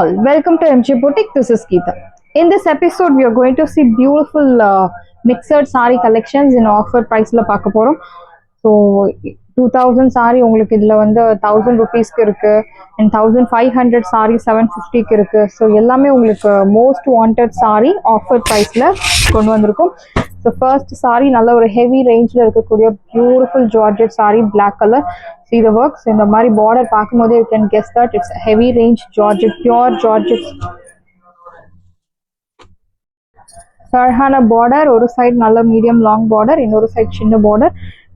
all, welcome to MG Boutique. This is Geeta. In this episode, we are going to see beautiful mixed saree collections in offer price la paaka porom. So 2000 saree உங்களுக்கு இதுல வந்து 1000 rupeesக்கு இருக்கு and 1500 saree 750 க்கு இருக்கு. So எல்லாமே உங்களுக்கு most wanted saree offer priceல கொண்டு வந்திருக்கும். So first saree நல்ல ஒரு heavy rangeல இருக்கக்கூடிய beautiful georgette saree black color. See the works in the mari border பார்க்கும்போதே you can guess that it's heavy range georgette, pure georgette. Sarhana border, ஒரு side நல்ல medium long border, இன்னொரு side சின்ன border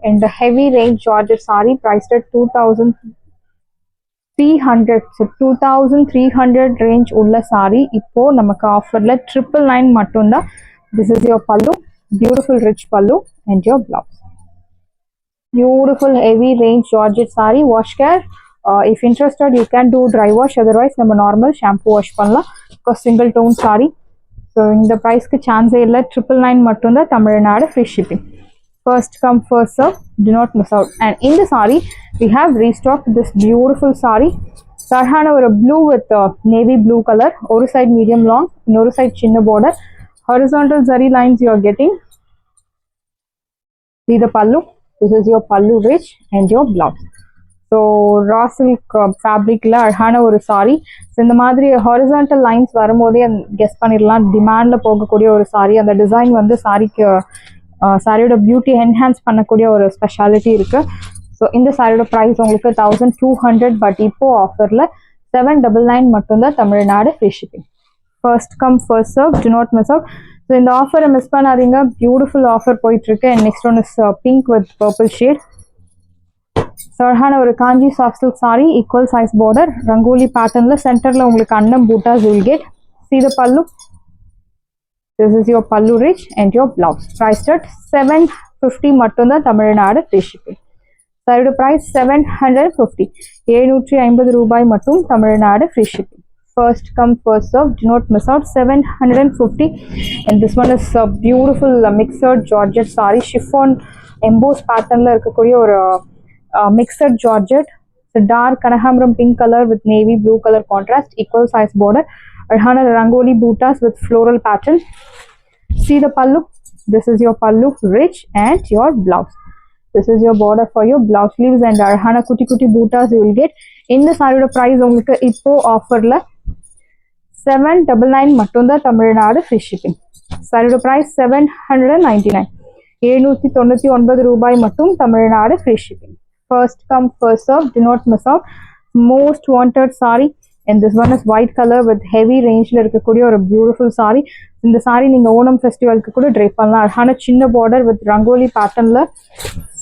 and the heavy range georgette saree priced at 2300. So 2300 range உள்ள saree இப்போ நமக்கு ஆஃபர்ல 999 மட்டும்தான். This is your pallu, beautiful rich pallu and your blouse. Beautiful heavy range georgette saree. Wash care, if interested you can do dry wash, otherwise நம்ம normal shampoo wash பண்ணலாம். because single tone saree. So இந்த priceக்கு chance இல்ல. 999 மட்டும்தான். Tamil Nadu free shipping. First come first serve, do not miss out. And in the saree we have restocked this beautiful saree. Sarhana ஒரு blue with navy blue color, ஒரு side medium long, இன்னொரு side சின்ன border, horizontal zari lines you are getting. See the pallu. This is your pallu rich and your blouse. So raw silk fabric la அழகான ஒரு saree. So இந்த மாதிரி horizontal lines வரும்போதே guess பண்ணிடலாம் டிமாண்ட்ல போகக்கூடிய ஒரு saree. அந்த டிசைன் வந்து சாரிக்கு சாரியோட பியூட்டி என்ஹான்ஸ் பண்ணக்கூடிய ஒரு ஸ்பெஷாலிட்டி இருக்கு. ஸோ இந்த சாரியோட ப்ரைஸ் உங்களுக்கு 1200, பட் இப்போ ஆஃபர்ல 799 மட்டும்தான். Tamil Nadu free shipping. First come first serve, do not miss out. So இந்த ஆஃபரை மிஸ் பண்ணாதீங்க. பியூட்டிஃபுல் ஆஃபர் போயிட்டு இருக்கு. And next one is pink with purple shade. அழகான ஒரு Kanchi soft silk sari, equal size border, rangoli பேட்டர்ன்ல சென்டர்ல உங்களுக்கு அன்னம் buttas will get. See the pallu. This is your pallu rich and your blouse. Priced at 750 மட்டும்தான். Tamil Nadu free shipping. சாரியோட price 750. 750 ரூபாய் மட்டும். Tamil Nadu free shipping. First come first serve, do not miss out. 750. And this one is a beautiful mixed georgette saree, chiffon embossed patternல இருக்கக்கூடிய ஒரு mixed georgette. The dark Kanahambram pink color with navy blue color contrast, equal size border. Arhana rangoli bootas with floral pattern. See the pallu. This is your pallu rich and your blouse. This is your border for your blouse sleeves and arhana kuti kuti bootas you will get. In the saree price உங்களுக்கு இப்போ ஆஃபர்ல 799 மட்டும்தான். Tamil Nadu free shipping. saree price 799. 799 ரூபாய் மட்டும். Tamil Nadu free shipping. First come first serve, do not miss out. Most wanted saree. And this one is white color with heavy rangeல இருக்கக்கூடிய ஒரு beautiful saree. இந்த saree நீங்க ஓணம் ஃபெஸ்டிவலுக்கு கூட ட்ரை பண்ணலாம். அழகான சின்ன border with ரங்கோலி பேட்டர்ன்ல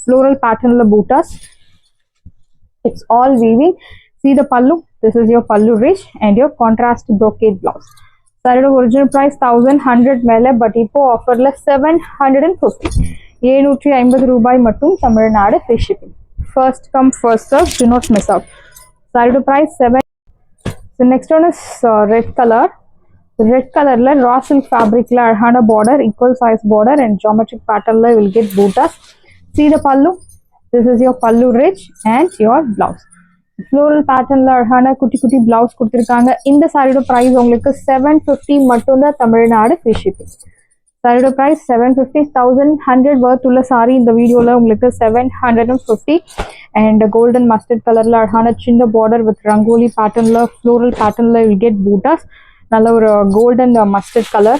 floral patternல bootas. It's all weaving. See the pallu. This is your pallu rich and your contrast brocade blouse. சாரியோட ஒரிஜினல் price 1100 மேல, பட் இப்போ ஆஃபர்ல 750. 750 ரூபாய் மட்டும். Tamil Nadu free shipping. First come first serve, do not miss out. சாரியோட price 7. The next one is red color. Red color la raw silk fabric la அழகான border, equal size border and geometric pattern la will get bootas. See the pallu. This is your pallu rich and your blouse. Floral pattern la அழகான குட்டி குட்டி blouse கொடுத்திருக்காங்க. இந்த சாரியோட price உங்களுக்கு 750 மட்டும்தான். Tamil Nadu free shipping. சாரியோட price 750. 1100 worth உள்ள சாரி இந்த வீடியோல உங்களுக்கு 750. and golden mustard colorல அழகான சின்ன border with rangoli patternல floral patternல you will get bootas. நல்ல ஒரு golden mustard color.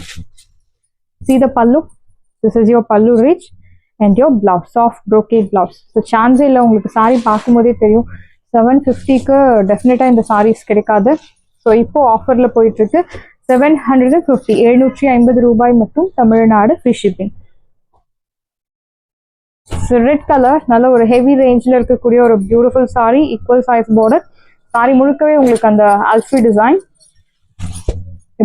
See the pallu. This is your pallu rich and your blouse, soft brocade blouse. So chance இல்ல, உங்களுக்கு sorry பார்க்கும்போதே தெரியும் 750க்கு டெஃபினட்டா இந்த sarees கிடைக்காது. ஸோ இப்போ ஆஃபர்ல போயிட்டு இருக்கு 750. 750 ரூபாய் மட்டும். Tamil Nadu free shipping. So red color நல்ல ஒரு ஹெவி ரேஞ்ச்ல இருக்கக்கூடிய ஒரு beautiful sorry, equal size border. Sorry முழுக்கவே உங்களுக்கு அந்த அல்ஃபி design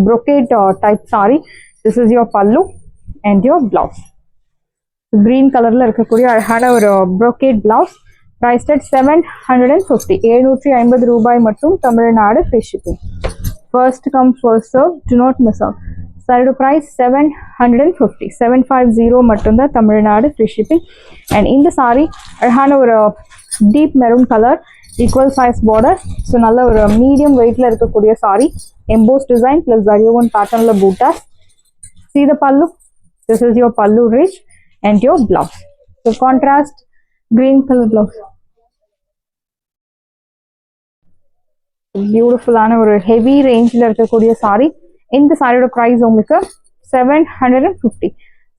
brocade type saree. This is your pallu and your blouse. Green colorல இருக்கக்கூடிய அழகான ஒரு brocade blouse. Priced at 750. 750 ரூபாய் மட்டும். Tamil Nadu free shipping. First come first serve, do not miss out. சாரியோட price 750. 750 மட்டும்தான். Tamil Nadu free shipping. And இந்த saree அழகான ஒரு deep maroon color equal size border. So நல்ல ஒரு medium weightல இருக்கக்கூடிய saree, embossed design plus zari-woven patternல bootas. See the pallu. This is your pallu rich and your blouse. So contrast green color blouse. பியூட்டிஃபுல்லான ஒரு heavy ரேஞ்சில் இருக்கக்கூடிய sorry. இந்த சாரியோட price உங்களுக்கு 750,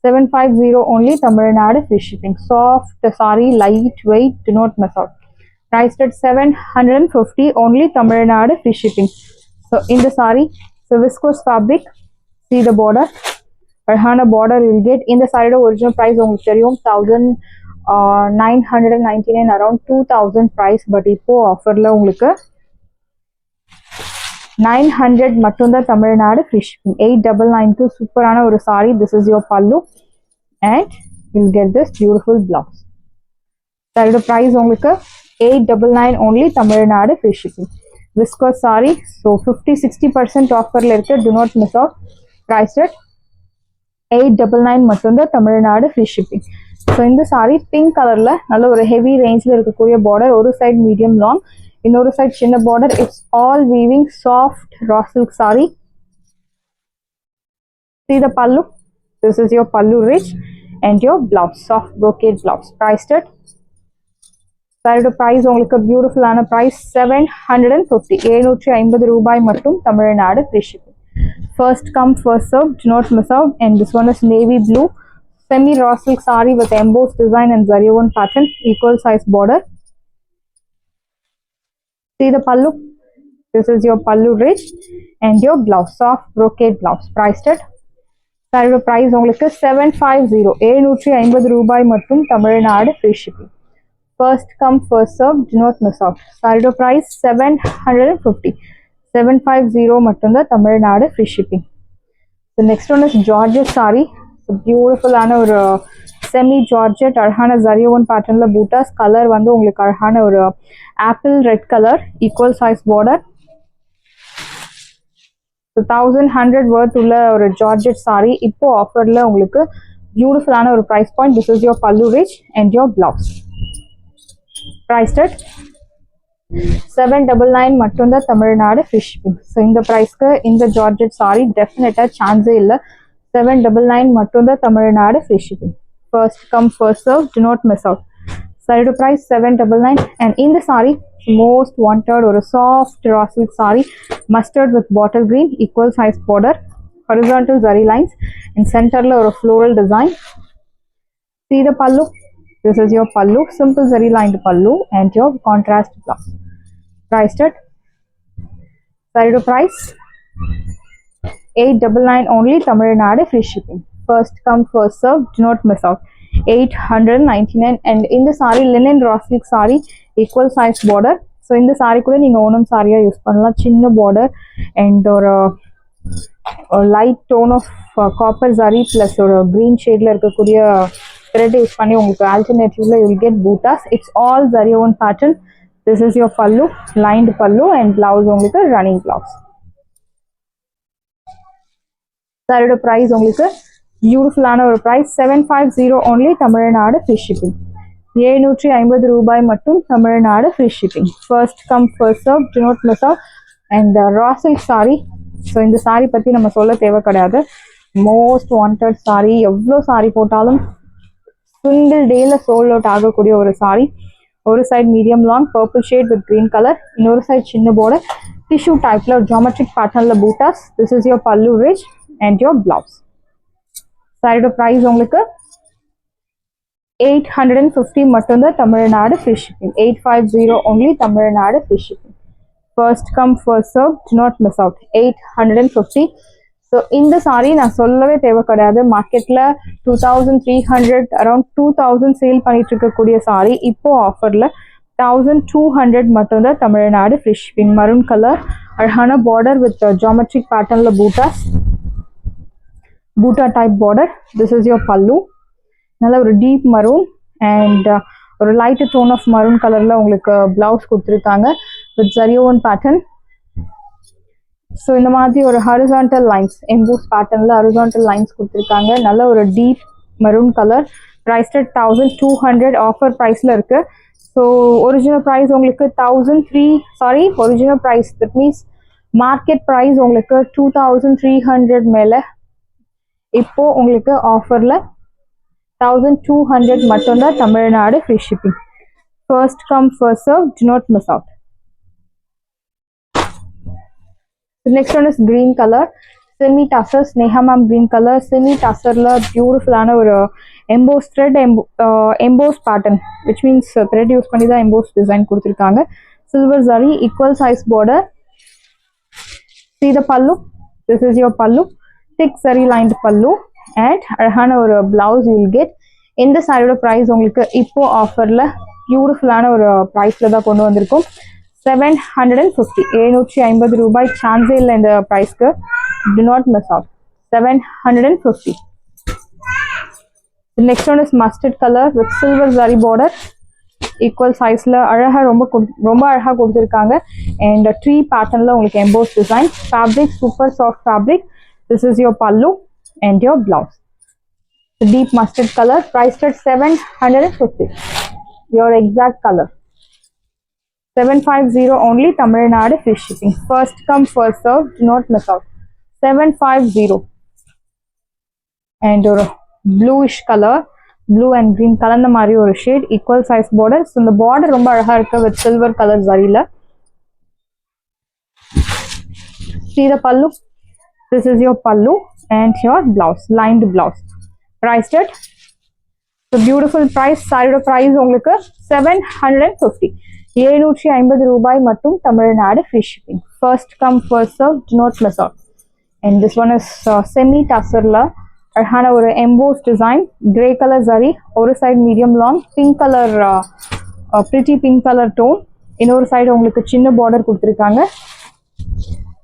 750 only, Tamil Nadu free shipping. Soft sari, light weight, do not miss out. Priced at 750 only, Tamil Nadu free shipping. So இந்த sari, so viscose fabric, see the border, அழகான border will get. இந்த சாரியோட ஒரிஜினல் ப்ரைஸ் உங்களுக்கு தெரியும் 1999, அரௌண்ட் 2000 ப்ரைஸ். பட் இப்போ ஆஃபரில் உங்களுக்கு 900 மட்டும்தான், தமிழ்நாடு ஃப்ரீ ஷிப்பிங். 899 சூப்பரான ஒரு sari. This is your pallu and will get this beautiful blouse. சாரியோட ப்ரைஸ் உங்களுக்கு 899 only, Tamil Nadu free shipping. Viscose sari, so 50-60% ஆஃபரில் இருக்கு. Do not miss out. Price at 899 மட்டும்தான், தமிழ்நாடு ஃப்ரீ ஷிப்பிங். ஸோ இந்த சாரி பிங்க் கலரில் நல்ல ஒரு ஹெவி ரேஞ்சில் இருக்கக்கூடிய பார்டர், ஒரு சைட் மீடியம் லாங், இன்னொரு சைட் சின்ன border. It's all weaving soft raw silk sari. See the pallu. This is your pallu rich and your blouse, soft brocade blouse. Priced at சாரியோட ப்ரைஸ் உங்களுக்கு பியூட்டிஃபுல்லான ப்ரைஸ் 750, 750 ரூபாய் மட்டும், Tamil Nadu free shipping. First come first serve, do not miss out. And this one is navy blue semi raw silk saree with embossed design and zari-woven pattern, equal size border. See the pallu. This is your pallu rich and your blouse, soft brocade blouse. Priced at சாரியோட price உங்களுக்கு 750, 750 ரூபாய் மட்டும், Tamil Nadu free shipping. First come first serve, do not miss out. சாரியோட price 750, 750 மட்டும்தான், Tamil Nadu free shipping. So next one is georgette sorry. பியூட்டிஃபுல்லான ஒரு semi georgette, அழகான ஜரி-woven பேட்டர்ன்ல பூட்டாஸ். கலர் வந்து உங்களுக்கு அழகான ஒரு apple red colour, equal size border. 1100 worth உள்ள ஒரு ஜார்ஜெட் சாரி இப்போ ஆஃபர்ல உங்களுக்கு பியூட்டிஃபுல்லான ஒரு price point. This is your pallu rich and your blouse. Priced at 799 மட்டும்தான், தமிழ்நாடு ஃப்ரீ ஷிப்பிங். ஸோ இந்த ப்ரைஸ்க்கு இந்த ஜார்ஜெட் சாரி டெஃபினட்டாக சான்ஸே இல்லை. 799 மட்டும்தான், Tamil Nadu free shipping. First come first serve, do not miss out. சாரியோட ப்ரைஸ் 799. அண்ட் இந்த சாரி மோஸ்ட் வாண்டட் ஒரு soft raw silk sari, mustard with bottle green, equal size border, horizontal zari lines and சென்டர்ல ஒரு floral design. See the pallu. This is your pallu, simple zari lined pallu and your contrast blouse. Priced at சாரியோட price 899 only, Tamil Nadu free shipping. First come first serve, do not miss out. 899. And இந்த sari linen raw silk sari, equal size border. So இந்த சாரி கூட நீங்கள் ஓணம் சாரியாக use பண்ணலாம். சின்ன border and ஒரு light tone of copper sari plus ஒரு க்ரீன் ஷேடில் இருக்கக்கூடிய த்ரெட் யூஸ் பண்ணி உங்களுக்கு ஆல்டர்னேட்டிவ்ல you will get buttas. It's all zari-woven pattern. This is your pallu, lined பல்லு அண்ட் பிளவுஸ் உங்களுக்கு ரன்னிங் பிளவுஸ். சாரியோட ப்ரைஸ் உங்களுக்கு பியூட்டிஃபுல்லான ஒரு price 750 only, Tamil Nadu free shipping. 750 ரூபாய் மட்டும், Tamil Nadu free shipping. First come first serve, do not miss out. And raw silk sari. So இந்த சாரி பற்றி நம்ம சொல்ல தேவை கிடையாது. Most wanted sari. எவ்வளோ சாரி போட்டாலும் சிங்கிள் டேல சோல்ட் அவுட் ஆகக்கூடிய ஒரு சாரி. ஒரு side medium long purple shade with green colour, இன்னொரு சைட் சின்ன பார்டர், டிஷ்யூ டைப்ல ஒரு ஜியோமெட்ரிக் பேட்டர்ன்ல buttas. This is your pallu rich and your blouse. சாரியோட ப்ரைஸ் உங்களுக்கு 850 மட்டும்தான், Tamil Nadu free shipping. 850 only, Tamil Nadu free shipping. First come first serve, do not miss out. 850. So இந்த சாரி நான் சொல்லவே தேவை கிடையாது. மார்க்கெட்டில் 2300 அரௌண்ட் 2000 சேல் பண்ணிட்டு இருக்கக்கூடிய சாரி இப்போ ஆஃபரில் 1200 மட்டும்தான், Tamil Nadu free shipping. Maroon colour, அழகான பார்டர் வித் ஜியோமெட்ரிக் பேட்டர்னில் buttas, butta type border. This is your pallu, நல்ல ஒரு டீப் மரூன் அண்ட் ஒரு லைட் டோன் ஆஃப் மரூன் கலரில் உங்களுக்கு பிளவுஸ் கொடுத்துருக்காங்க வித் zari-woven பேட்டர்ன். ஸோ இந்த மாதிரி ஒரு ஹரிசான்டல் லைன்ஸ், எம்போஸ் பேட்டர்னில் ஹரிசான்டல் லைன்ஸ் கொடுத்துருக்காங்க. நல்ல ஒரு deep maroon colour, priced at 1200 offer price la irukku. So original price உங்களுக்கு 1003 sorry original price that means market price உங்களுக்கு 2300 மேல இப்போ உங்களுக்கு ஆஃபர்ல 1200 மட்டும்தான் Tamil Nadu free shipping. First come first serve, do not miss out. The next one is green color, semi tussar Sneha ma'am green color, semi tussar la beautiful ஆன ஒரு embossed thread embossed pattern, which means thread use பண்ணி தான் embossed design கொடுத்திருக்காங்க. Silver zari equal size border. See the pallu, this is your pallu, thick zari lined pallu and அழகான ஒரு blouse you will get. இந்த சாரியோட price உங்களுக்கு இப்போ ஆஃபர்ல பியூட்டிஃபுல்லான ஒரு பிரைஸ்ல தான் கொண்டு வந்திருக்கோம். 750 750 ரூபாய் சான்ஸே இல்லை இந்த பிரைஸ்க்கு. Do not miss out. 750. The next one is mustard color with silver zari border. Equal sizeல அழகா ரொம்ப அழகா கொடுத்திருக்காங்க. And tree patternல உங்களுக்கு embossed design. Fabric super soft fabric. This is your pallu and your blouse. The deep mustard color priced at 750. Your exact color. 750 only, Tamil Nadu free shipping. First come first serve, do not miss out. 750. And ஒரு bluish color, blue and green கலந்த மாதிரி ஒரு shade, equal size border. So இந்த border ரொம்ப அழகா இருக்கு with silver color zariல. See the pallu. This is your pallu and your blouse, lined blouse. Priced at the beautiful price. சாரியோட price உங்களுக்கு 750. 750 ரூபாய் மட்டும் Tamil Nadu free shipping. First come first serve, do not miss out. And this one is semi tussarல அழகான ஒரு embossed design, grey color zari, ஒரு side medium long, pink color pretty pink color tone, இன்னொரு side உங்களுக்கு சின்ன border கொடுத்திருக்காங்க.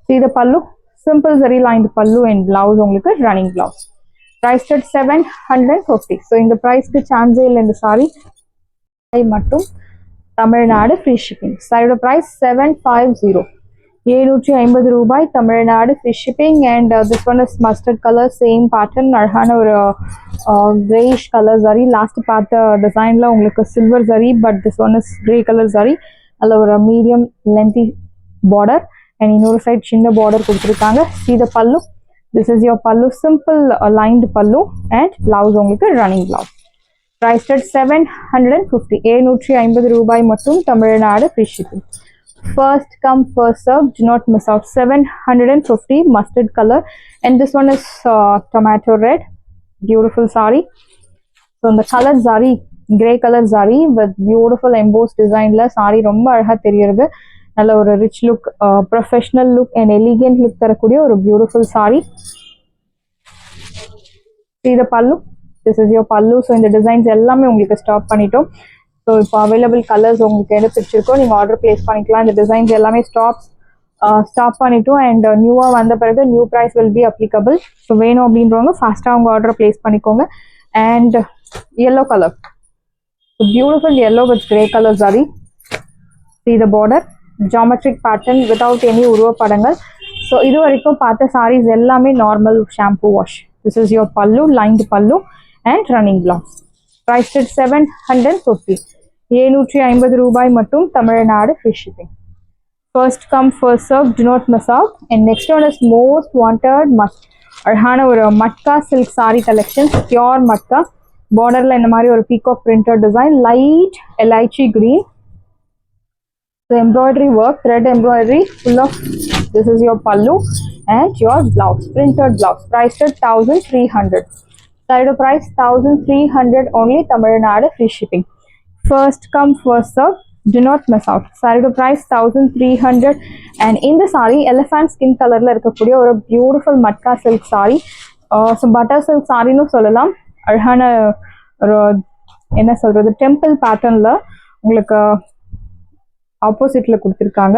See the pallu, simple zari lined pallu and blouse உங்களுக்கு running blouse. Priced at 750. So இந்த priceக்கு சான்ஸே இல்லை இந்த சாரி மட்டும் தமிழ்நாடு free shipping. சாரியோட price 750. 750 ரூபாய் Tamil Nadu free shipping. And this one is mustard color, same pattern, அழகான ஒரு grayish color zari. Last பார்த்த டிசைன்ல உங்களுக்கு silver zari, but this one is grey color zari. அதில் ஒரு medium lengthy border and இன்னொரு side சின்ன border கொடுத்திருக்காங்க. See the pallu. This is your pallu, simple lined pallu and blouse உங்களுக்கு running blouse. Priced at 750. 750 ரூபாய் மட்டும் Tamil Nadu free shipping. First come first serve, do not miss out. 750 mustard color and this one is tomato red, beautiful saree. So the color zari, grey color zari with beautiful embossed design la saree ரொம்ப அழகா தெரியுது. நல்ல ஒரு rich look, professional look and elegant look தரக்கூடிய ஒரு beautiful sorry. See the pallu. This is your pallu. So இந்த designs எல்லாமே உங்களுக்கு ஸ்டாப் பண்ணிட்டோம். ஸோ இப்போ அவைலபிள் கலர்ஸ் உங்களுக்கு எது பிடிச்சிருக்கோ நீங்கள் ஆர்டர் பிளேஸ் பண்ணிக்கலாம். இந்த டிசைன்ஸ் எல்லாமே ஸ்டாப் பண்ணிட்டோம் அண்ட் நியூவாக வந்த பிறகு new price will be applicable. So வேணும் அப்படின்றவங்க ஃபாஸ்ட்டாக உங்கள் ஆர்டர் பிளேஸ் பண்ணிக்கோங்க. And yellow colour, beautiful yellow with grey colour sari. See the border, geometric pattern without any உருவ படங்கள். ஸோ இது வரைக்கும் பார்த்த சாரீஸ் எல்லாமே normal shampoo wash. This is your pallu, lined pallu and running blouse. Priced at 750. 750 ரூபாய் மட்டும் Tamil Nadu free shipping. First come first serve, do not miss out. And next one is most wanted அழகான ஒரு matka silk saree collection, pure matka. பார்டர்ல இந்த மாதிரி ஒரு peacock printed design, light elaichi green. The embroidery work, thread embroidery, full of. This is your pallu and your blouse, printed blouse. Priced at 1300. Side price 1300 only, Tamil Nadu free shipping. First come first serve, do not miss out. Side price 1300. And in the saree, elephant skin color la irukkudiya ஒரு beautiful matka silk saree. So butter silk saree nu sollalam. அழகான ஒரு என்ன சொல்றது temple பேட்டர்ன்ல உங்களுக்கு ஆப்போசிட்ல கொடுத்திருக்காங்க.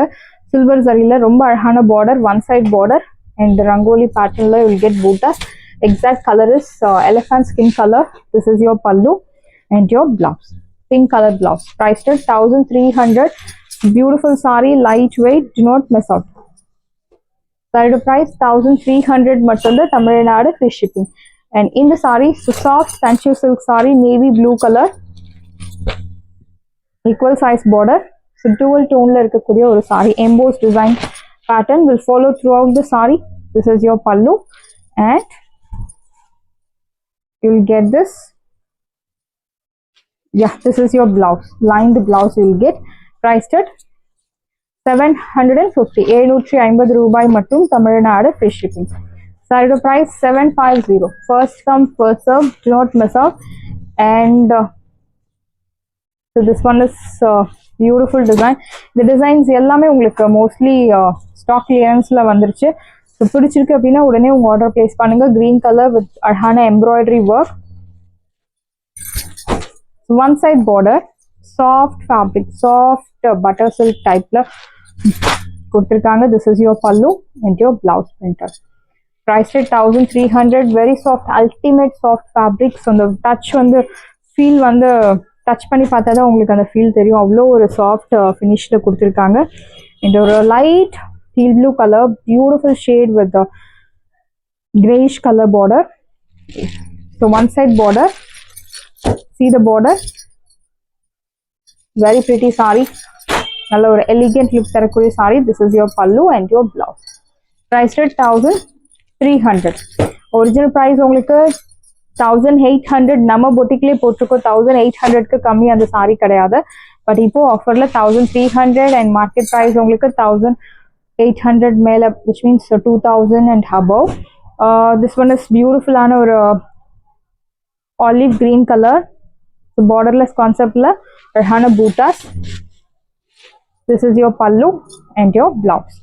Silver ஜரியில ரொம்ப அழகான border, one side border and rangoli பேட்டர்ன்ல you will get buttas. Exact color is elephant skin color. This is your pallu and your blouse, pink color blouse. Priced at 1300. Beautiful saree, lightweight. Do not miss out. Saree price 1300 மட்டும் Tamil Nadu free shipping. And in the saree, so soft Sanchu silk saree, navy blue color, equal size border. So dual tone la irukkudiya oru saree, embossed design pattern will follow throughout the saree. This is your pallu, and you will get this. Yeah, this is your blouse, lined blouse you will get, priced at 750, 750 ரூபாய் மட்டும், Tamil Nadu free shipping. Saree price 750. First come first serve, do not miss out. And so this one is beautiful design. The designs எல்லாமே உங்களுக்கு mostly stock clearanceல வந்துருச்சு. So பிடிச்சிருக்கு அப்படின்னா உடனே உங்க order place பண்ணுங்க. green color with அழகான embroidery work. One side border, soft fabric, soft butter silk type la கொடுத்திருக்காங்க. This is your pallu and your blouse printed. Priced at 1300. Very soft, ultimate soft fabrics. On the touch வந்து feel வந்து touch பண்ணி பார்த்தா தான் உங்களுக்கு அந்த feel தெரியும். அவ்வளோ ஒரு soft finishல கொடுத்திருக்காங்க. இந்த ஒரு light teal blue color, beautiful shade with the grayish color border. So one side border, see the border, very pretty saree. நல்ல ஒரு elegant look தரக்கூடிய saree. This is your pallu and your blouse. Priced at 1300. Original price உங்களுக்கு 1800. நம்ம பொட்டிக்லயே போட்டுருக்கோம் 1800க்கு கம்மி அந்த saree கிடையாது. But இப்போ ஆஃபர்ல 1300 and market price உங்களுக்கு 1800 மேல, which means 2000 and above. This one is beautiful ஆன ஒரு olive green color. So borderless concept la rahana bootas. This is your pallu and your blouse.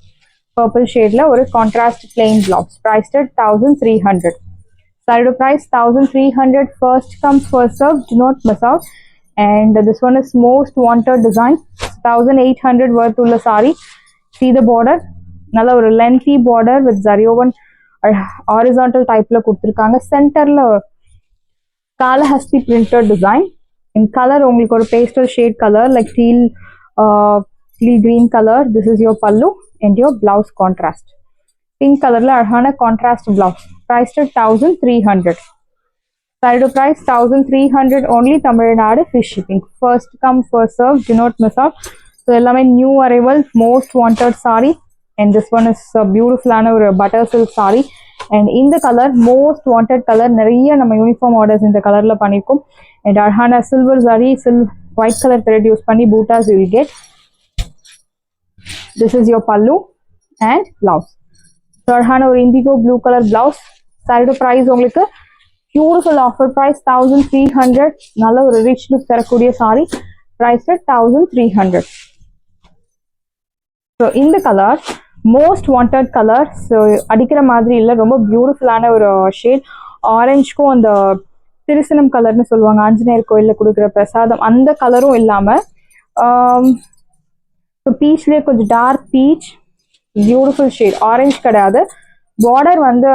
Purple shade la or contrast plain blouse. Priced at 1300. Saree price 1300. First come first serve, do not miss out. And this one is most wanted design. 1800 worth ulla saree. See the border, nalla or lengthy border with zari woven horizontal type la kuduthirukanga. Center la Kalahasti printed design. In color உங்களுக்கு ஒரு pastel shade color like teal green color. This is your pallu and your blouse contrast. Pink color la அழகான contrast blouse. Priced at 1300. Saree price 1300 only, Tamil Nadu free shipping. First come first serve, do not miss out. So எல்லாமே new arrival, most wanted saree. And this one is beautiful ஆன ஒரு butter silk saree. And in the color, most wanted color, நிறைய நம்ம uniform orders இந்த கலர்ல பண்ணிருக்கோம். And அழகான silver zari, white color thread use பண்ணி bootas you will get. This is your pallu and blouse. So அழகான ஒரு indigo blue color blouse. Saree price உங்களுக்கு beautiful offer price 1300. நல்ல ஒரு rich look தரக்கூடிய saree. Priced at 1300. So in the color, most wanted color. So அடிக்கிற மாதிரி இல்ல, ரொம்ப பியூட்டிஃபுல்லான ஒரு ஷேட். ஆரஞ்சுக்கும் அந்த திருசனம் கலர்னு சொல்லுவாங்க, ஆஞ்சநேயர் கோயில்ல கொடுக்குற பிரசாதம், அந்த கலரும் இல்லாம பீச்லயே கொஞ்சம் dark peach, beautiful shade. Orange கிடையாது. பார்டர் வந்து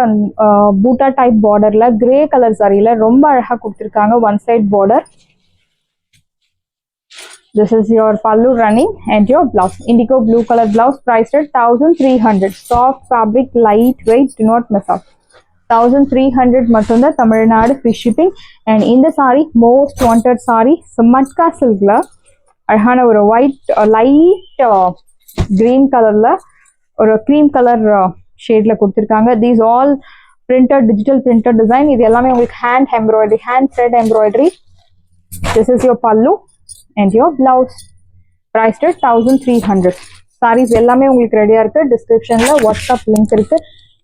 பூட்டா டைப் பார்டர்ல கிரே கலர் சாரியில ரொம்ப அழகா கொடுத்துருக்காங்க. One side border. This is your pallu running and your blouse. Indigo blue color blouse, priced at 1300. Soft fabric, lightweight, do not miss out. 1300 matunda, Tamil Nadu free shipping. And in the saree, most wanted saree, so matka silk la அழகான ஒரு white light green color la ஒரு cream color shade la கொடுத்திருக்காங்க. These all printed, digital printed design. இது எல்லாமே உங்களுக்கு hand embroidery, hand thread embroidery. This is your pallu and your blouse. Priced at 1300. Sarees எல்லாமே உங்களுக்கு ரெடியா இருக்கு. டிஸ்கிரிப்ஷன்ல வாட்ஸ்அப் லிங்க் இருக்கு.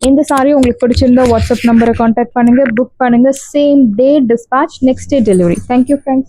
இந்த சாரி உங்களுக்கு பிடிச்சிருந்தா வாட்ஸ்அப் நம்பரை கான்டாக்ட் பண்ணுங்க, புக் பண்ணுங்க. Same day dispatch, next day delivery. Thank you friends.